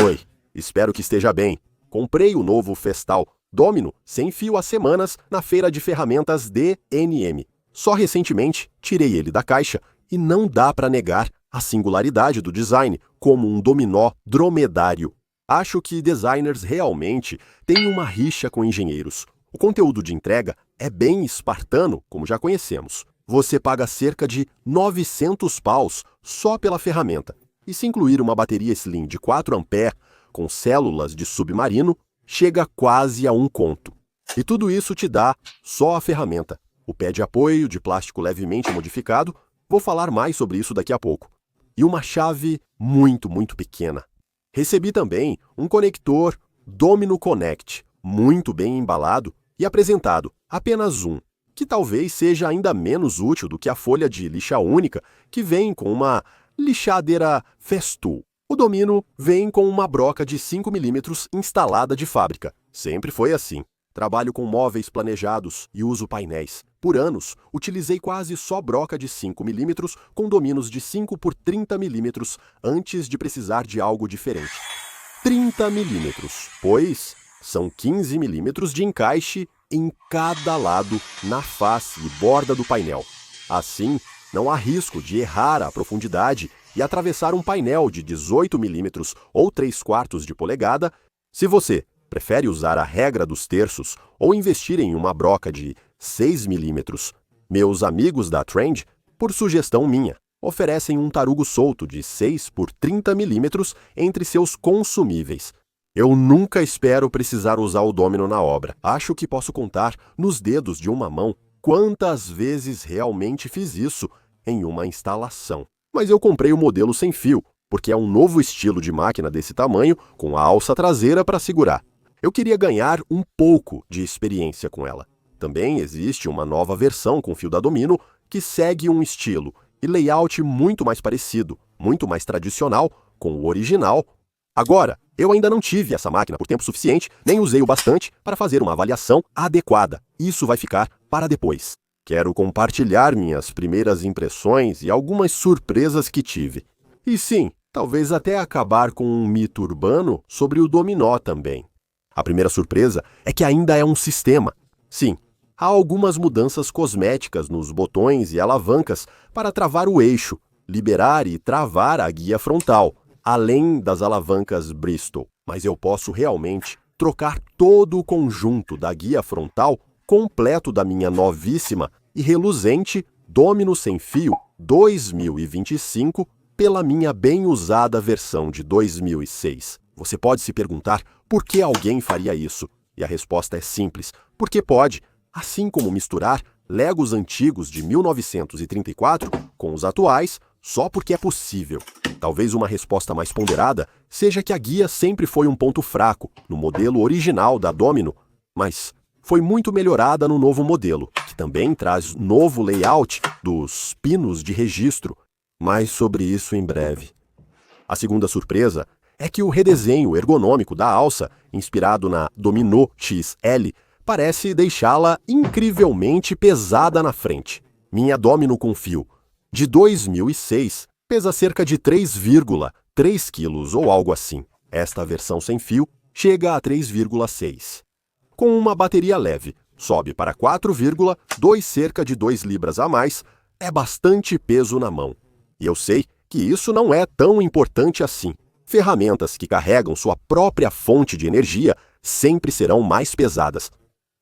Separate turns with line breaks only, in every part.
Oi, espero que esteja bem. Comprei o novo Festal Domino sem fio há semanas na feira de ferramentas DNM. Só recentemente tirei ele da caixa e não dá para negar a singularidade do design como um dominó dromedário. Acho que designers realmente têm uma rixa com engenheiros. O conteúdo de entrega é bem espartano, como já conhecemos. Você paga cerca de 900 paus só pela ferramenta. E se incluir uma bateria Slim de 4 ampere com células de submarino, chega quase a um conto. E tudo isso te dá só a ferramenta. O pé de apoio de plástico levemente modificado, vou falar mais sobre isso daqui a pouco. E uma chave muito pequena. Recebi também um conector Domino Connect, muito bem embalado e apresentado, apenas um, que talvez seja ainda menos útil do que a folha de lixa única que vem com uma lixadeira Festool. O Domino vem com uma broca de 5 mm instalada de fábrica. Sempre foi assim. Trabalho com móveis planejados e uso painéis. Por anos, utilizei quase só broca de 5 mm com dominos de 5 por 30 mm antes de precisar de algo diferente. 30 mm, pois são 15 mm de encaixe em cada lado na face e borda do painel. Assim, não há risco de errar a profundidade e atravessar um painel de 18 mm ou 3/4 de polegada. Se você prefere usar a regra dos terços ou investir em uma broca de 6 mm, meus amigos da Trend, por sugestão minha, oferecem um tarugo solto de 6 por 30 mm entre seus consumíveis. Eu nunca espero precisar usar o Domino na obra. Acho que posso contar nos dedos de uma mão quantas vezes realmente fiz isso em uma instalação. Mas eu comprei o modelo sem fio, porque é um novo estilo de máquina desse tamanho, com a alça traseira para segurar. Eu queria ganhar um pouco de experiência com ela. Também existe uma nova versão com fio da Domino que segue um estilo e layout muito mais parecido, muito mais tradicional com o original. Agora, eu ainda não tive essa máquina por tempo suficiente, nem usei o bastante para fazer uma avaliação adequada. Isso vai ficar para depois. Quero compartilhar minhas primeiras impressões e algumas surpresas que tive. E sim, talvez até acabar com um mito urbano sobre o dominó também. A primeira surpresa é que ainda é um sistema. Sim, há algumas mudanças cosméticas nos botões e alavancas para travar o eixo, liberar e travar a guia frontal, além das alavancas Bristol. Mas eu posso realmente trocar todo o conjunto da guia frontal completo da minha novíssima e reluzente Domino sem fio 2025 pela minha bem usada versão de 2006. Você pode se perguntar por que alguém faria isso? E a resposta é simples, porque pode, assim como misturar Legos antigos de 1934 com os atuais, só porque é possível. Talvez uma resposta mais ponderada seja que a guia sempre foi um ponto fraco no modelo original da Domino, mas foi muito melhorada no novo modelo, que também traz novo layout dos pinos de registro. Mais sobre isso em breve. A segunda surpresa é que o redesenho ergonômico da alça, inspirado na Domino XL, parece deixá-la incrivelmente pesada na frente. Minha Domino com fio de 2006 pesa cerca de 3,3 kg ou algo assim. Esta versão sem fio chega a 3,6. Com uma bateria leve, sobe para 4,2, cerca de 2 libras a mais, é bastante peso na mão. E eu sei que isso não é tão importante assim. Ferramentas que carregam sua própria fonte de energia sempre serão mais pesadas.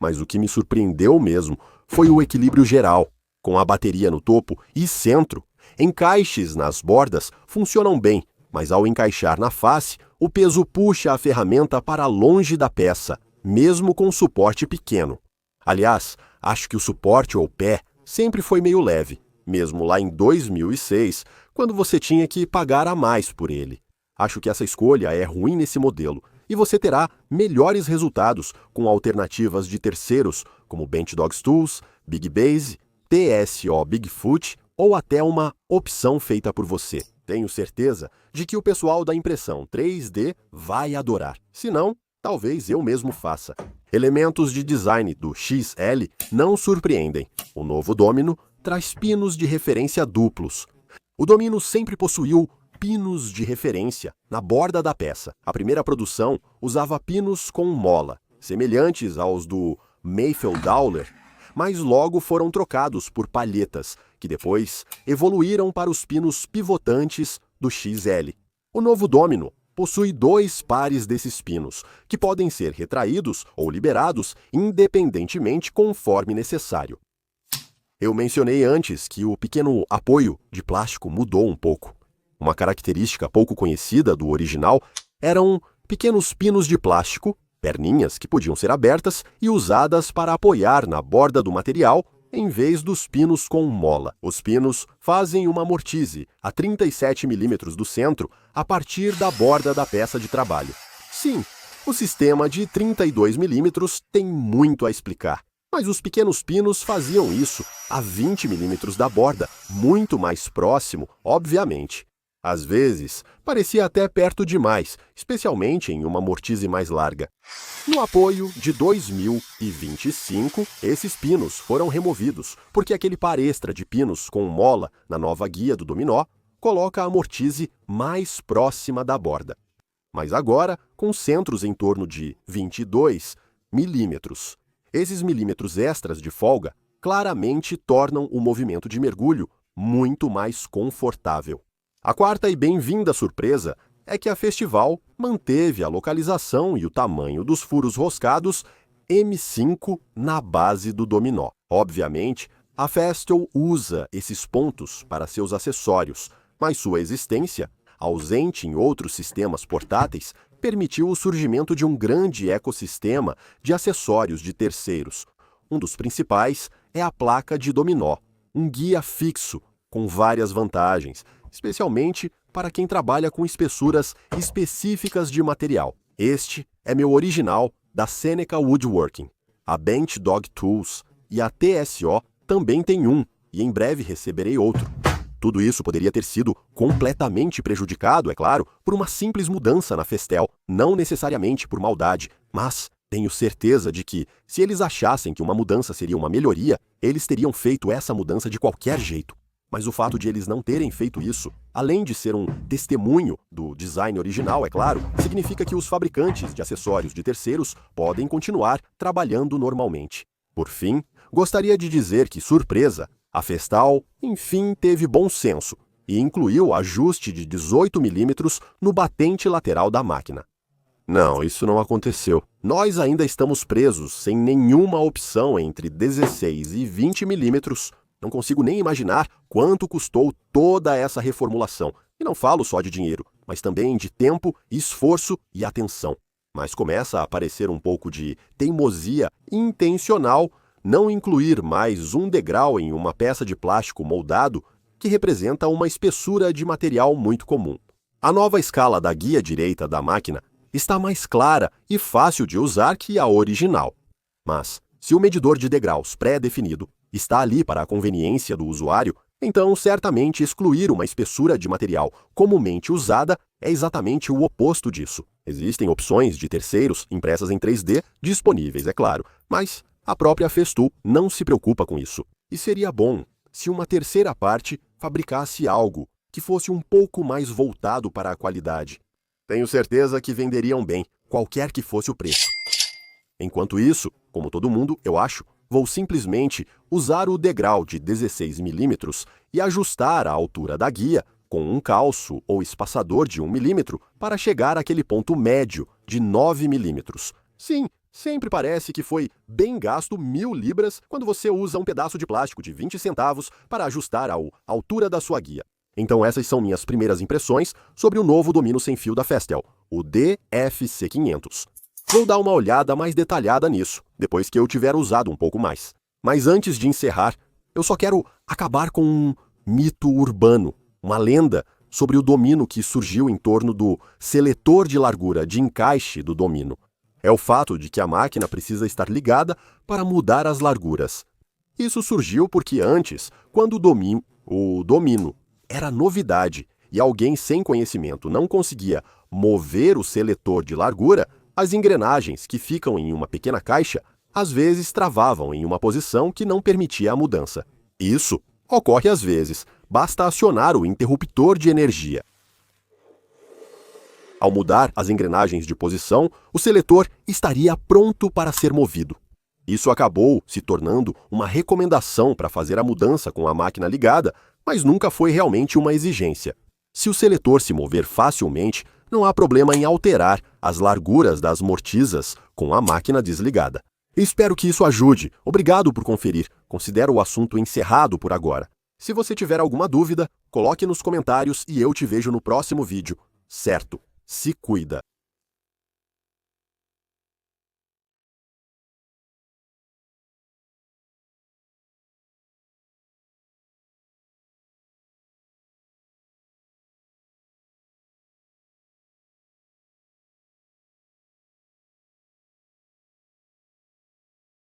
Mas o que me surpreendeu mesmo foi o equilíbrio geral. Com a bateria no topo e centro, encaixes nas bordas funcionam bem, mas ao encaixar na face, o peso puxa a ferramenta para longe da peça, mesmo com suporte pequeno. Aliás, acho que o suporte ou pé sempre foi meio leve, mesmo lá em 2006, quando você tinha que pagar a mais por ele. Acho que essa escolha é ruim nesse modelo, e você terá melhores resultados com alternativas de terceiros, como Bench Dogs Tools, Big Base, TSO Bigfoot ou até uma opção feita por você. Tenho certeza de que o pessoal da impressão 3D vai adorar. Se não, talvez eu mesmo faça. Elementos de design do XL não surpreendem. O novo Domino traz pinos de referência duplos. O Domino sempre possuiu pinos de referência na borda da peça. A primeira produção usava pinos com mola, semelhantes aos do Maefeld-Dowler, mas logo foram trocados por palhetas, que depois evoluíram para os pinos pivotantes do XL. O novo Domino possui 2 pares desses pinos, que podem ser retraídos ou liberados independentemente conforme necessário. Eu mencionei antes que o pequeno apoio de plástico mudou um pouco. Uma característica pouco conhecida do original eram pequenos pinos de plástico, perninhas que podiam ser abertas e usadas para apoiar na borda do material em vez dos pinos com mola. Os pinos fazem uma amortize a 37 mm do centro a partir da borda da peça de trabalho. Sim, o sistema de 32 mm tem muito a explicar, mas os pequenos pinos faziam isso a 20 mm da borda, muito mais próximo, obviamente. Às vezes, parecia até perto demais, especialmente em uma amortize mais larga. No apoio de 2025, esses pinos foram removidos, porque aquele par extra de pinos com mola na nova guia do dominó coloca a amortize mais próxima da borda. Mas agora, com centros em torno de 22 milímetros. Esses milímetros extras de folga claramente tornam o movimento de mergulho muito mais confortável. A quarta e bem-vinda surpresa é que a Festival manteve a localização e o tamanho dos furos roscados M5 na base do dominó. Obviamente, a Festool usa esses pontos para seus acessórios, mas sua existência, ausente em outros sistemas portáteis, permitiu o surgimento de um grande ecossistema de acessórios de terceiros. Um dos principais é a placa de dominó, um guia fixo com várias vantagens, especialmente para quem trabalha com espessuras específicas de material. Este é meu original da Seneca Woodworking. A Bench Dog Tools e a TSO também tem um, e em breve receberei outro. Tudo isso poderia ter sido completamente prejudicado, é claro, por uma simples mudança na Festool, não necessariamente por maldade, mas tenho certeza de que, se eles achassem que uma mudança seria uma melhoria, eles teriam feito essa mudança de qualquer jeito. Mas o fato de eles não terem feito isso, além de ser um testemunho do design original, é claro, significa que os fabricantes de acessórios de terceiros podem continuar trabalhando normalmente. Por fim, gostaria de dizer que, surpresa, a Festool, enfim, teve bom senso e incluiu ajuste de 18 mm no batente lateral da máquina. Não, isso não aconteceu. Nós ainda estamos presos sem nenhuma opção entre 16 e 20 mm. Não consigo nem imaginar quanto custou toda essa reformulação. E não falo só de dinheiro, mas também de tempo, esforço e atenção. Mas começa a aparecer um pouco de teimosia intencional não incluir mais um degrau em uma peça de plástico moldado que representa uma espessura de material muito comum. A nova escala da guia direita da máquina está mais clara e fácil de usar que a original. Mas, se o medidor de degraus pré-definido está ali para a conveniência do usuário, então certamente excluir uma espessura de material comumente usada é exatamente o oposto disso. Existem opções de terceiros impressas em 3D disponíveis, é claro, mas a própria Festool não se preocupa com isso. E seria bom se uma terceira parte fabricasse algo que fosse um pouco mais voltado para a qualidade. Tenho certeza que venderiam bem, qualquer que fosse o preço. Enquanto isso, como todo mundo, eu acho, vou simplesmente usar o degrau de 16 mm e ajustar a altura da guia com um calço ou espaçador de 1 mm para chegar àquele ponto médio de 9 mm. Sim, sempre parece que foi bem gasto 1.000 libras quando você usa um pedaço de plástico de 20 centavos para ajustar a altura da sua guia. Então essas são minhas primeiras impressões sobre o novo domínio sem fio da Festool, o DFC500. Vou dar uma olhada mais detalhada nisso, depois que eu tiver usado um pouco mais. Mas antes de encerrar, eu só quero acabar com um mito urbano, uma lenda sobre o domínio que surgiu em torno do seletor de largura de encaixe do domínio. É o fato de que a máquina precisa estar ligada para mudar as larguras. Isso surgiu porque antes, quando o domínio era novidade e alguém sem conhecimento não conseguia mover o seletor de largura, as engrenagens que ficam em uma pequena caixa às vezes travavam em uma posição que não permitia a mudança. Isso ocorre às vezes, basta acionar o interruptor de energia. Ao mudar as engrenagens de posição, o seletor estaria pronto para ser movido. Isso acabou se tornando uma recomendação para fazer a mudança com a máquina ligada, mas nunca foi realmente uma exigência. Se o seletor se mover facilmente, não há problema em alterar as larguras das mortisas com a máquina desligada. Espero que isso ajude. Obrigado por conferir. Considero o assunto encerrado por agora. Se você tiver alguma dúvida, coloque nos comentários e eu te vejo no próximo vídeo. Certo? Se cuida!